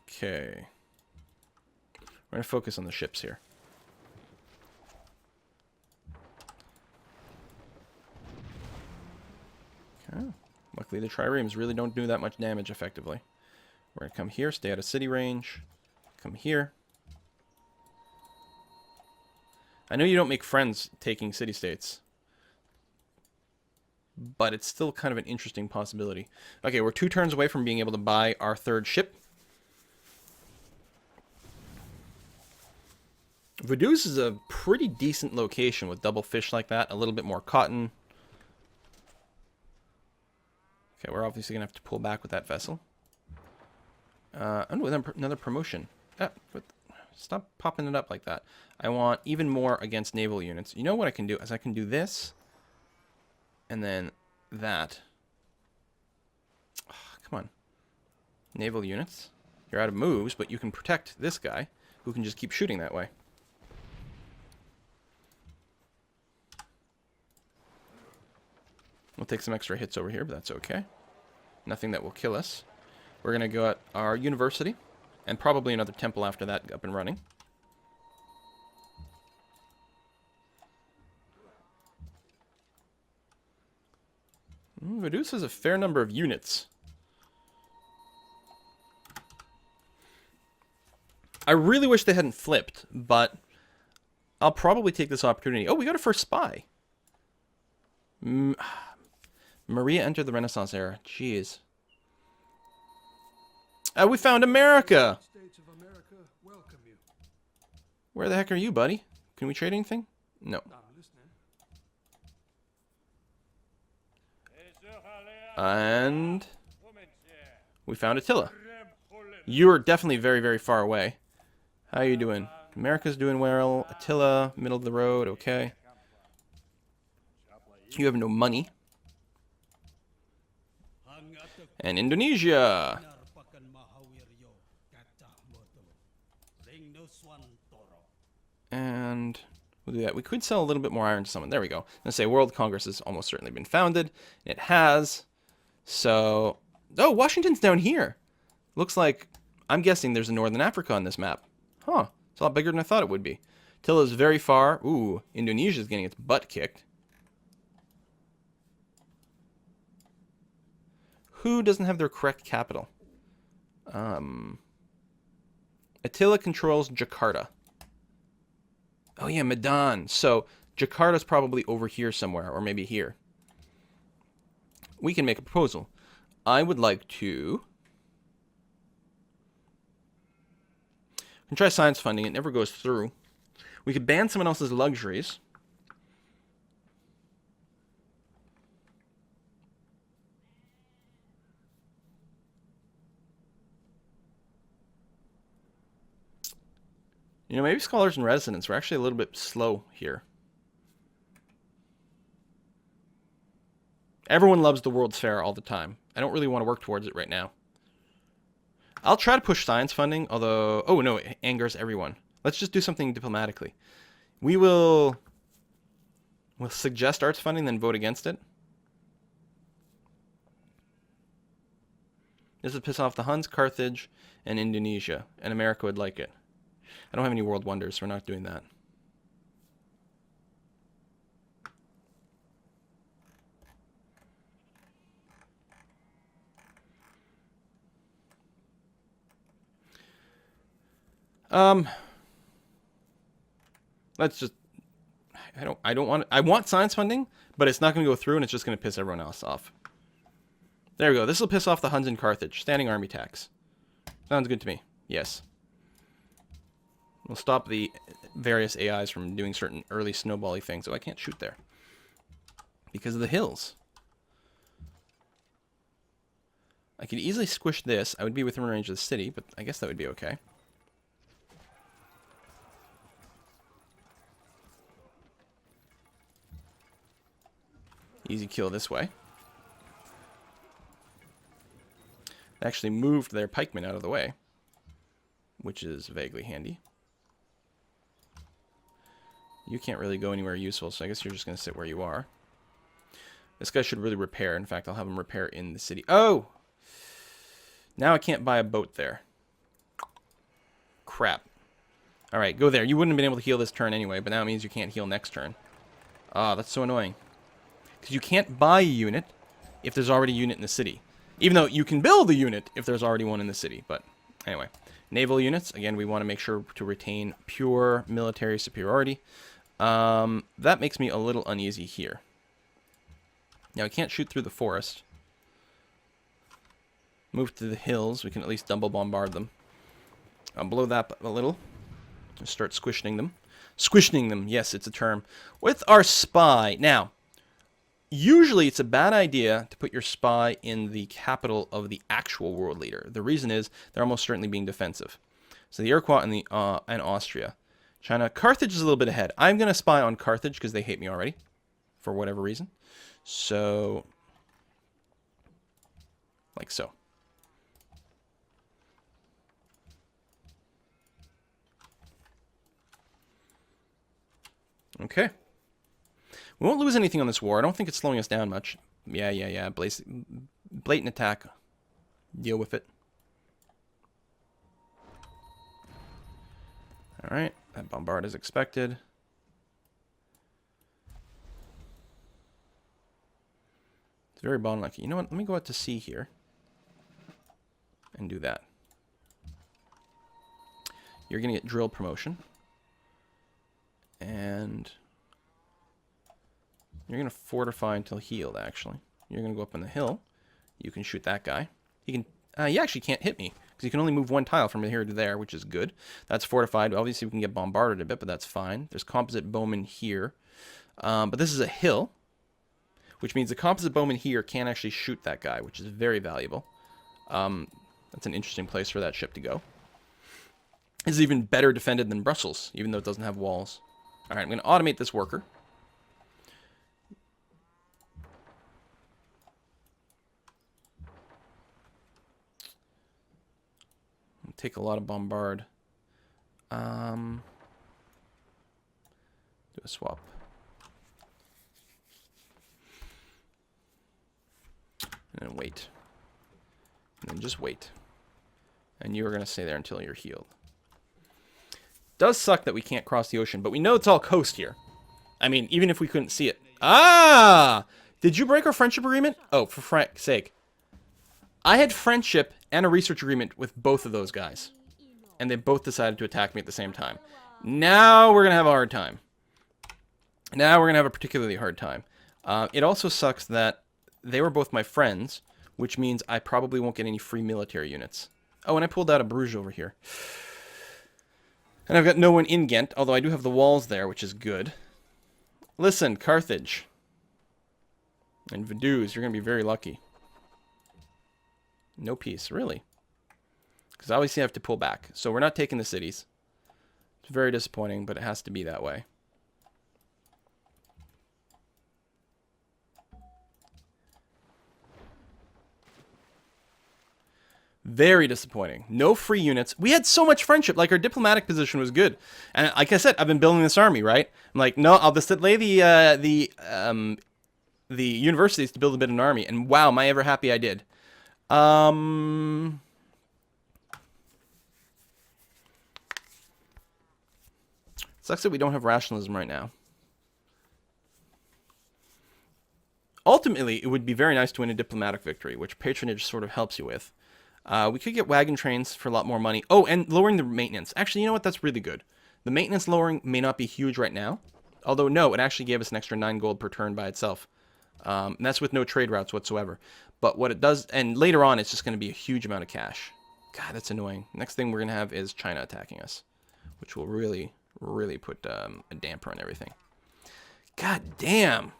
Okay. We're going to focus on the ships here. Okay. Luckily, the triremes really don't do that much damage effectively. We're going to come here, stay out of city range. Come here. I know you don't make friends taking city-states, but it's still kind of an interesting possibility. Okay, we're 2 turns away from being able to buy our 3rd ship. Vaduz is a pretty decent location with double fish like that, a little bit more cotton. Okay, we're obviously going to have to pull back with that vessel. Another promotion. Stop popping it up like that. I want even more against naval units. You know what I can do? Is I can do this. And then that. Oh, come on. Naval units. You're out of moves, but you can protect this guy, who can just keep shooting that way. We'll take some extra hits over here, but that's okay. Nothing that will kill us. We're going to go at our university, and probably another temple after that up and running. Vaduz has a fair number of units. I really wish they hadn't flipped, but I'll probably take this opportunity. Oh, we got a first spy. Maria entered the Renaissance era. Jeez. We found America! Where the heck are you, buddy? Can we trade anything? No. And we found Attila. You are definitely very, very far away. How are you doing? America's doing well. Attila, middle of the road, okay. You have no money. And Indonesia. And we'll do that. We could sell a little bit more iron to someone. There we go. Let's say World Congress has almost certainly been founded. It has. So, oh, Washington's down here. Looks like, I'm guessing there's a Northern Africa on this map. Huh. It's a lot bigger than I thought it would be. Attila's very far. Ooh, Indonesia's getting its butt kicked. Who doesn't have their correct capital? Attila controls Jakarta. Oh yeah, Medan. So Jakarta's probably over here somewhere, or maybe here. We can make a proposal. I would like to... We can try science funding. It never goes through. We could ban someone else's luxuries. You know, maybe scholars and residents. We're actually a little bit slow here. Everyone loves the World's Fair all the time. I don't really want to work towards it right now. I'll try to push science funding, although... Oh, no, it angers everyone. Let's just do something diplomatically. We'll suggest arts funding, then vote against it. This would piss off the Huns, Carthage, and Indonesia, and America would like it. I don't have any world wonders, so we're not doing that. Let's just... I want science funding, but it's not going to go through, and it's just going to piss everyone else off. There we go. This will piss off the Huns and Carthage. Standing army tax. Sounds good to me. Yes. We'll stop the various AIs from doing certain early snowbally things. Oh, I can't shoot there. Because of the hills. I could easily squish this. I would be within range of the city, but I guess that would be okay. Easy kill this way. They actually moved their pikemen out of the way, which is vaguely handy. You can't really go anywhere useful, so I guess you're just going to sit where you are. This guy should really repair. In fact, I'll have him repair in the city. Oh! Now I can't buy a boat there. crap. All right, go there. You wouldn't have been able to heal this turn anyway, but now it means you can't heal next turn. Ah, that's so annoying. Because you can't buy a unit if there's already a unit in the city. Even though you can build a unit if there's already one in the city. But anyway, naval units. Again, we want to make sure to retain pure military superiority. That makes me a little uneasy here. Now, I can't shoot through the forest. Move to the hills. We can at least double bombard them. I'll blow that a little. Just start squishing them. Squishing them, yes, it's a term. With our spy. Now, usually it's a bad idea to put your spy in the capital of the actual world leader. The reason is they're almost certainly being defensive. So the Iroquois and Austria. China. Carthage is a little bit ahead. I'm going to spy on Carthage because they hate me already. For whatever reason. So, like so. Okay. We won't lose anything on this war. I don't think it's slowing us down much. Yeah. Blatant attack. Deal with it. Alright. That bombard is expected. It's very bottlenecky. You know what? Let me go out to sea here. And do that. You're going to get drill promotion. And you're going to fortify until healed, actually. You're going to go up on the hill. You can shoot that guy. He can. He actually can't hit me, because you can only move one tile from here to there, which is good. That's fortified. Obviously, we can get bombarded a bit, but that's fine. There's composite bowmen here. But this is a hill, which means the composite bowman here can actually shoot that guy, which is very valuable. That's an interesting place for that ship to go. It's even better defended than Brussels, even though it doesn't have walls. Alright, I'm going to automate this worker. Take a lot of bombard. Do a swap. And then wait. And then just wait. And you are going to stay there until you're healed. Does suck that we can't cross the ocean, but we know it's all coast here. I mean, even if we couldn't see it. Ah! Did you break our friendship agreement? Oh, for frank's sake. I had friendship and a research agreement with both of those guys. And they both decided to attack me at the same time. Now we're going to have a hard time. Now we're going to have a particularly hard time. It also sucks that they were both my friends, which means I probably won't get any free military units. Oh, and I pulled out a Bruges over here. And I've got no one in Gent, although I do have the walls there, which is good. Listen, Carthage. And Vaduz, you're going to be very lucky. No peace, really. Because obviously I have to pull back. So we're not taking the cities. It's very disappointing, but it has to be that way. Very disappointing. No free units. We had so much friendship. Like, our diplomatic position was good. And like I said, I've been building this army, right? I'm like, no, I'll just delay the universities to build a bit of an army. And wow, am I ever happy I did. Sucks that we don't have rationalism right now. Ultimately, it would be very nice to win a diplomatic victory, which patronage sort of helps you with. We could get wagon trains for a lot more money. Oh, and lowering the maintenance. Actually, you know what? That's really good. The maintenance lowering may not be huge right now. Although, no, it actually gave us an extra 9 gold per turn by itself. And that's with no trade routes whatsoever. But what it does, and later on, it's just going to be a huge amount of cash. God, that's annoying. Next thing we're going to have is China attacking us, which will really, really put a damper on everything. God damn.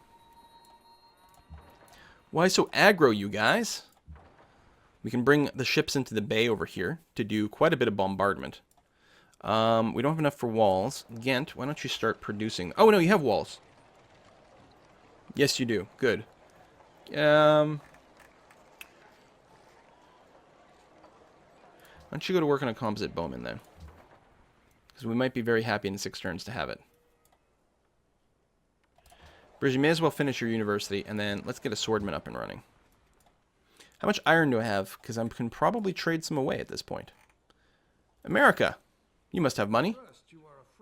Why so aggro, you guys? We can bring the ships into the bay over here to do quite a bit of bombardment. We don't have enough for walls. Ghent, why don't you start producing... Oh, no, you have walls. Yes, you do. Good. Why don't you go to work on a composite bowman, then? Because we might be very happy in 6 turns to have it. Bridge, you may as well finish your university, and then let's get a swordman up and running. How much iron do I have? Because I can probably trade some away at this point. America. You must have money.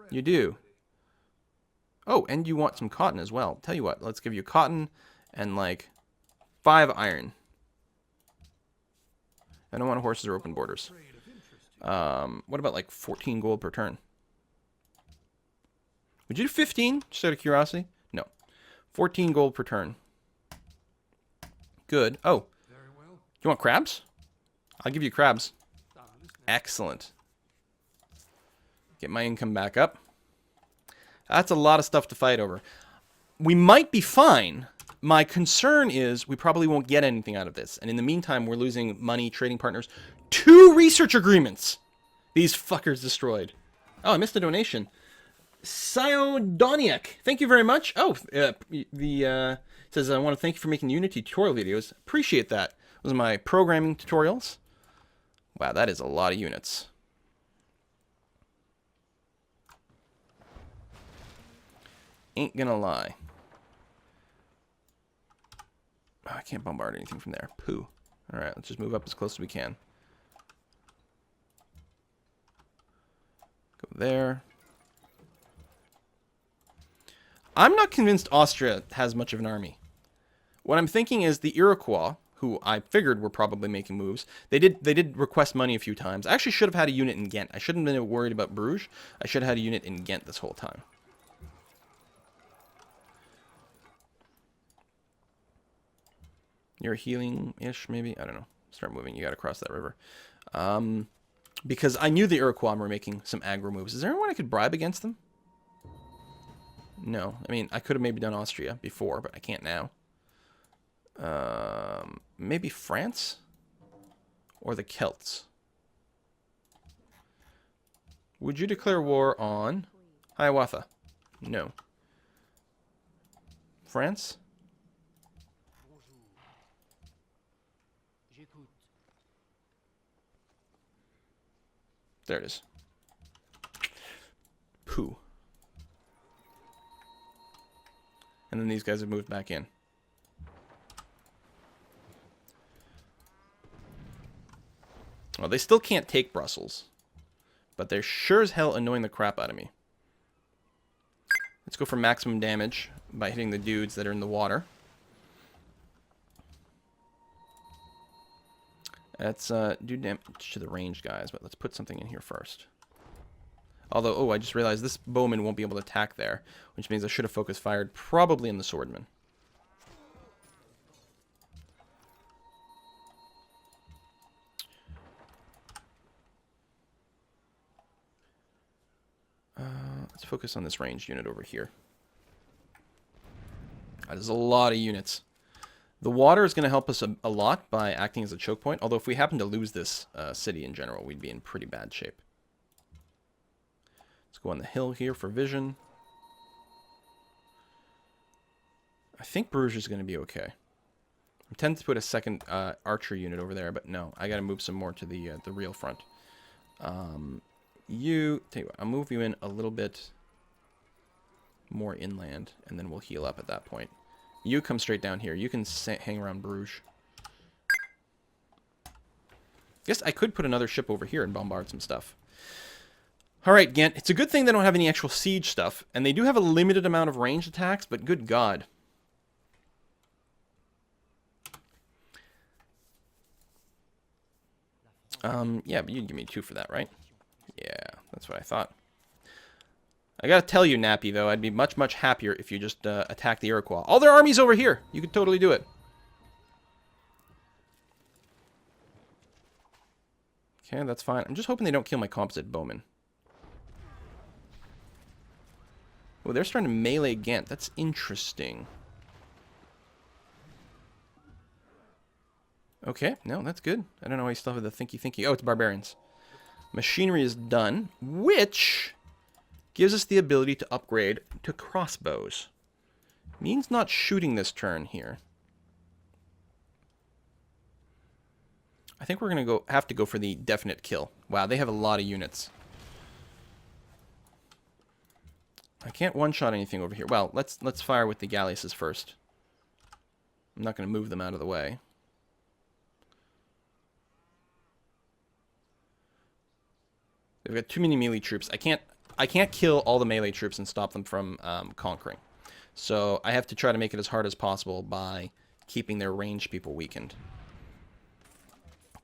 You do. Oh, and you want some cotton as well. Tell you what, let's give you cotton and like 5 iron. I don't want horses or open borders. What about like 14 gold per turn? Would you do 15, just out of curiosity? No. 14 gold per turn. Good. Oh. You want crabs? I'll give you crabs. Excellent. Get my income back up. That's a lot of stuff to fight over. We might be fine. My concern is we probably won't get anything out of this. And in the meantime, we're losing money, trading partners. 2 research agreements! These fuckers destroyed. Oh, I missed a donation. Siodoniac, thank you very much. Oh, says, I want to thank you for making Unity tutorial videos. Appreciate that. Those are my programming tutorials. Wow, that is a lot of units. Ain't gonna lie. Oh, I can't bombard anything from there. Pooh. Alright, let's just move up as close as we can. Go there. I'm not convinced Austria has much of an army. What I'm thinking is the Iroquois, who I figured were probably making moves, they did request money a few times. I actually should have had a unit in Ghent. I shouldn't have been worried about Bruges. I should have had a unit in Ghent this whole time. You're healing-ish, maybe? I don't know. Start moving. You got to cross that river. Because I knew the Iroquois were making some aggro moves. Is there anyone I could bribe against them? No. I mean, I could have maybe done Austria before, but I can't now. Maybe France? Or the Celts? Would you declare war on Hiawatha? No. France? There it is. Pooh. And then these guys have moved back in. Well, they still can't take Brussels. But they're sure as hell annoying the crap out of me. Let's go for maximum damage by hitting the dudes that are in the water. Let's do damage to the ranged guys, but let's put something in here first. Although, oh, I just realized this bowman won't be able to attack there, which means I should have focus fired probably in the swordman. Let's focus on this ranged unit over here. There's a lot of units. The water is going to help us a lot by acting as a choke point, although if we happen to lose this city in general, we'd be in pretty bad shape. Let's go on the hill here for vision. I think Bruges is going to be okay. I'm tempted to put a second archer unit over there, but no, I got to move some more to the real front. Tell you what, I'll move you in a little bit more inland, and then we'll heal up at that point. You come straight down here. You can hang around Bruges. Guess I could put another ship over here and bombard some stuff. Alright, Ghent. It's a good thing they don't have any actual siege stuff. And they do have a limited amount of ranged attacks, but good God. Yeah, but you'd give me 2 for that, right? Yeah, that's what I thought. I gotta tell you, Nappy, though, I'd be much, much happier if you just attack the Iroquois. All their armies over here! You could totally do it. Okay, that's fine. I'm just hoping they don't kill my composite bowman. Oh, they're starting to melee Ghent. That's interesting. Okay, no, that's good. I don't know why you still have the thinky. Oh, it's barbarians. Machinery is done, which gives us the ability to upgrade to crossbows. Means not shooting this turn here. I think we're going to have to go for the definite kill. Wow, they have a lot of units. I can't one-shot anything over here. Well, let's fire with the galleasses first. I'm not going to move them out of the way. They've got too many melee troops. I can't kill all the melee troops and stop them from conquering. So I have to try to make it as hard as possible by keeping their ranged people weakened.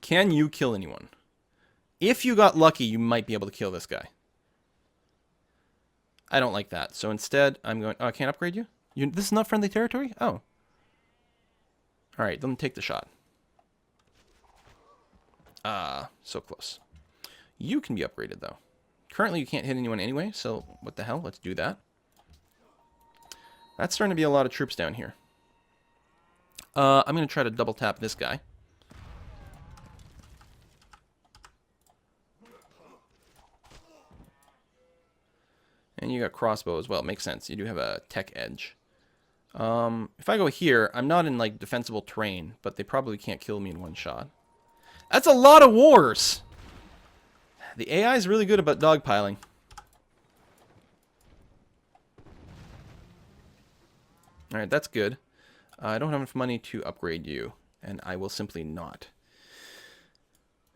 Can you kill anyone? If you got lucky, you might be able to kill this guy. I don't like that. So instead, I'm going... Oh, I can't upgrade you? This is not friendly territory? Oh. Alright, let me take the shot. So close. You can be upgraded, though. Currently, you can't hit anyone anyway, so what the hell? Let's do that. That's starting to be a lot of troops down here. I'm going to try to double tap this guy. And you got crossbow as well. Makes sense. You do have a tech edge. If I go here, I'm not in, like, defensible terrain, but they probably can't kill me in one shot. That's a lot of wars! The AI is really good about dogpiling. Alright, that's good. I don't have enough money to upgrade you, and I will simply not.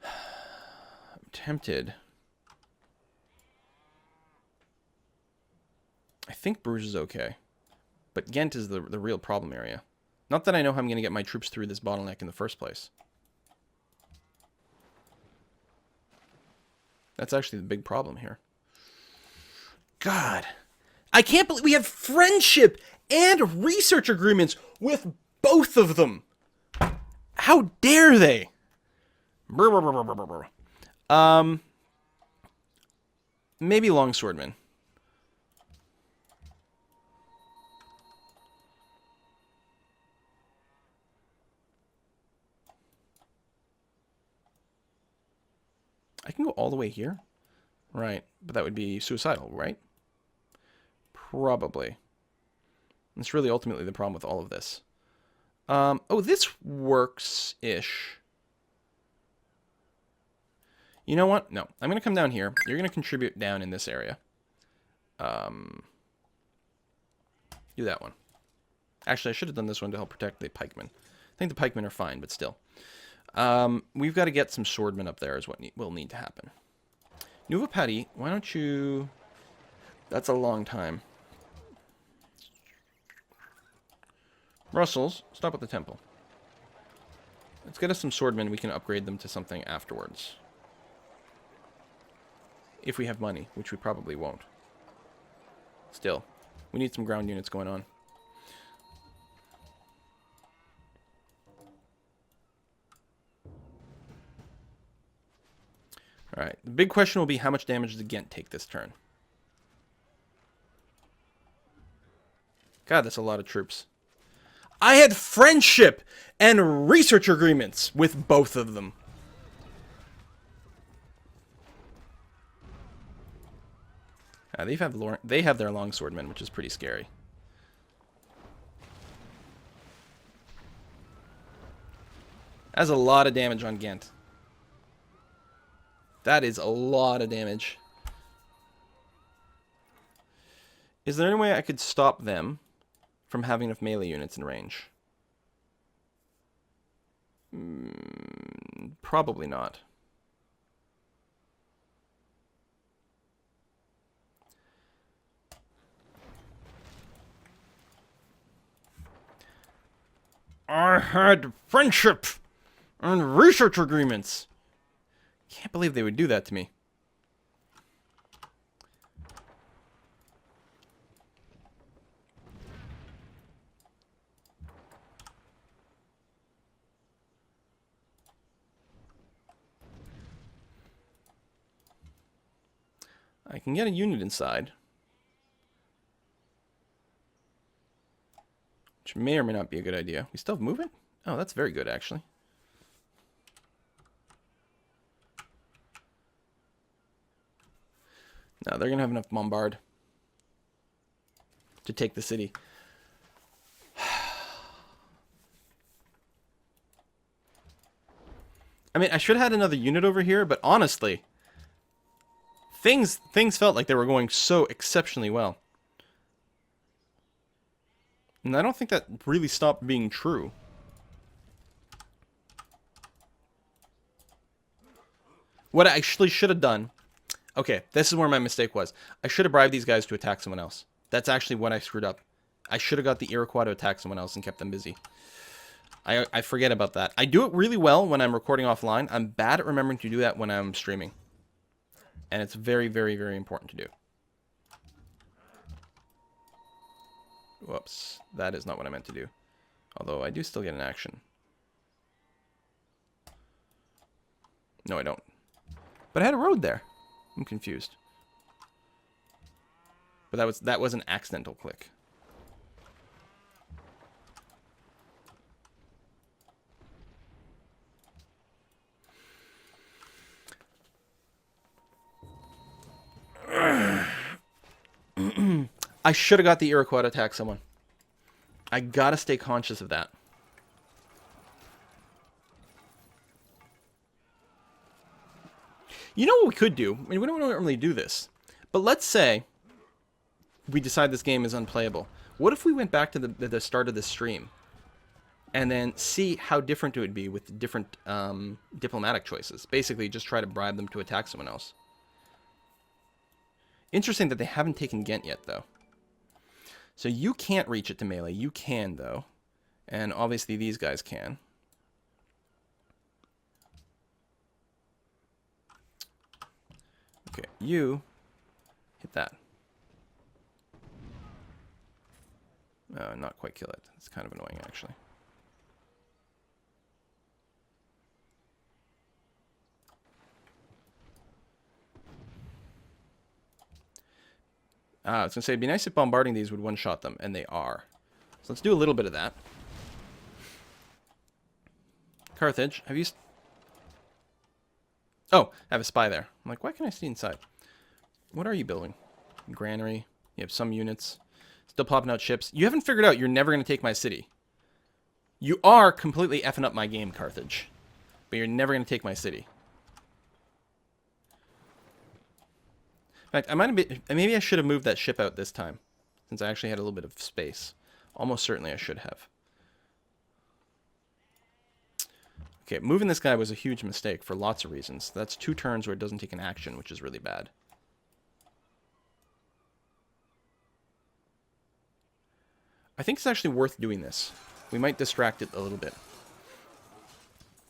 I'm tempted. I think Bruges is okay. But Gent is the real problem area. Not that I know how I'm going to get my troops through this bottleneck in the first place. That's actually the big problem here. God. I can't believe we have friendship and research agreements with both of them. How dare they? Maybe longswordman. I can go all the way here? Right, but that would be suicidal, right? Probably. That's really ultimately the problem with all of this. Oh, this works-ish. You know what? No, I'm going to come down here. You're going to contribute down in this area. Do that one. Actually, I should have done this one to help protect the pikemen. I think the pikemen are fine, but still. We've got to get some swordmen up there is what will need to happen. Nouveau Patty, why don't you... That's a long time. Brussels, stop at the temple. Let's get us some swordmen. We can upgrade them to something afterwards. If we have money, which we probably won't. Still, we need some ground units going on. Alright, the big question will be how much damage does Gent take this turn? God, that's a lot of troops. I had friendship and research agreements with both of them. They have their longswordmen, which is pretty scary. That's a lot of damage on Gent. That is a lot of damage. Is there any way I could stop them from having enough melee units in range? Probably not. I had friendship and research agreements. Can't believe they would do that to me. I can get a unit inside. Which may or may not be a good idea. We still have movement? Oh, that's very good, actually. No, they're going to have enough bombard to take the city. I mean, I should have had another unit over here, but honestly, things felt like they were going so exceptionally well. And I don't think that really stopped being true. What I actually should have done, Okay, this is where my mistake was. I should have bribed these guys to attack someone else. That's actually what I screwed up. I should have got the Iroquois to attack someone else and kept them busy. I forget about that. I do it really well when I'm recording offline. I'm bad at remembering to do that when I'm streaming. And it's very, very, very important to do. Whoops. That is not what I meant to do. Although I do still get an action. No, I don't. But I had a road there. I'm confused. But that was an accidental click. I should have got the Iroquois to attack someone. I gotta stay conscious of that. You know what we could do? I mean, we don't normally do this. But let's say we decide this game is unplayable. What if we went back to the start of the stream and then see how different it would be with different diplomatic choices? Basically, just try to bribe them to attack someone else. Interesting that they haven't taken Gent yet, though. So you can't reach it to melee. You can, though. And obviously these guys can. Okay, you hit that. Not quite kill it. It's kind of annoying, actually. I was going to say, it'd be nice if bombarding these would one-shot them, and they are. So let's do a little bit of that. Carthage, have you... Oh, I have a spy there. I'm like, why can't I see inside? What are you building? Granary. You have some units. Still popping out ships. You haven't figured out you're never going to take my city. You are completely effing up my game, Carthage. But you're never going to take my city. In fact, I might have been, maybe I should have moved that ship out this time, since I actually had a little bit of space. Almost certainly I should have. Okay, moving this guy was a huge mistake for lots of reasons. That's 2 turns where it doesn't take an action, which is really bad. I think it's actually worth doing this. We might distract it a little bit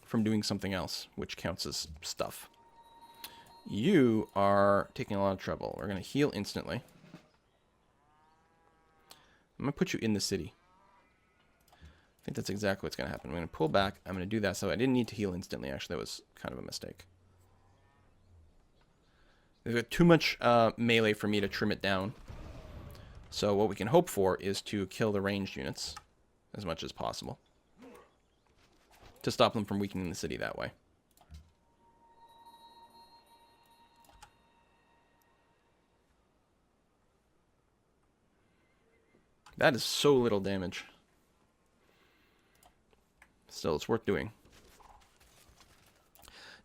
from doing something else, which counts as stuff. You are taking a lot of trouble. We're going to heal instantly. I'm going to put you in the city. I think that's exactly what's going to happen. I'm going to pull back. I'm going to do that. So I didn't need to heal instantly. Actually, that was kind of a mistake. They've got too much melee for me to trim it down. So what we can hope for is to kill the ranged units as much as possible. To stop them from weakening the city that way. That is so little damage. Still, it's worth doing.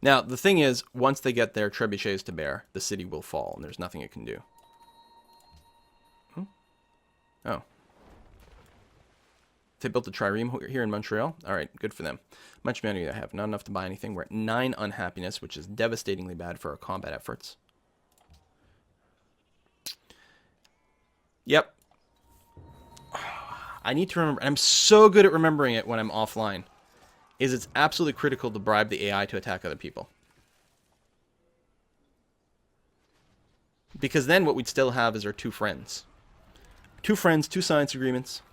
Now, the thing is, once they get their trebuchets to bear, the city will fall, and there's nothing it can do. Oh. They built a trireme here in Montreal? Alright, good for them. Much money I have. Not enough to buy anything. We're at 9 unhappiness, which is devastatingly bad for our combat efforts. Yep. I need to remember, and I'm so good at remembering it when I'm offline, is it's absolutely critical to bribe the AI to attack other people. Because then what we'd still have is our 2 friends. 2 friends, 2 science agreements.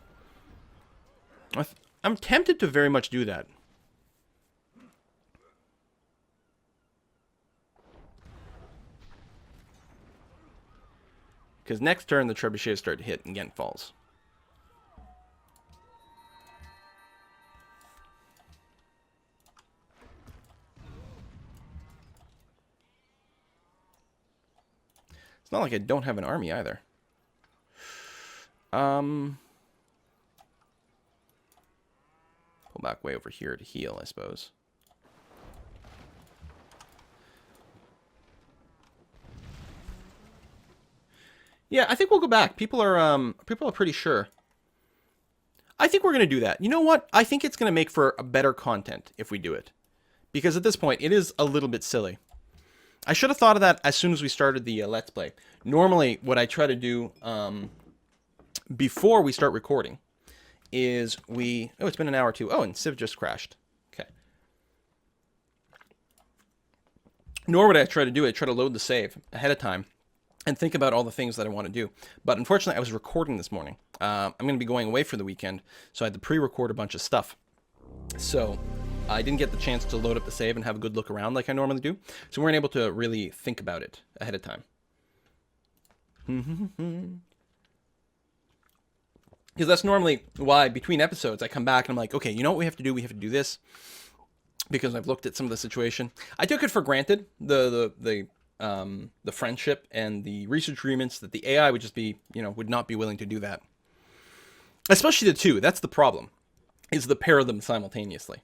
I'm tempted to very much do that. Because next turn the trebuchets start to hit and Gent falls. It's not like I don't have an army either. Pull back way over here to heal, I suppose. Yeah, I think we'll go back. People are pretty sure. I think we're going to do that. You know what? I think it's going to make for a better content if we do it. Because at this point, it is a little bit silly. I should have thought of that as soon as we started the Let's Play. Normally, what I try to do before we start recording is we... Oh, it's been an hour too. Oh, and Civ just crashed. Okay. Nor would I try to do it. I try to load the save ahead of time and think about all the things that I want to do. But unfortunately, I was recording this morning. I'm going to be going away for the weekend, so I had to pre-record a bunch of stuff. So I didn't get the chance to load up the save and have a good look around like I normally do. So we weren't able to really think about it ahead of time. Because that's normally why between episodes I come back and I'm like, okay, you know what we have to do? We have to do this. Because I've looked at some of the situation. I took it for granted, the friendship and the research agreements, that the AI would just be, would not be willing to do that. Especially the two. That's the problem. Is the pair of them simultaneously.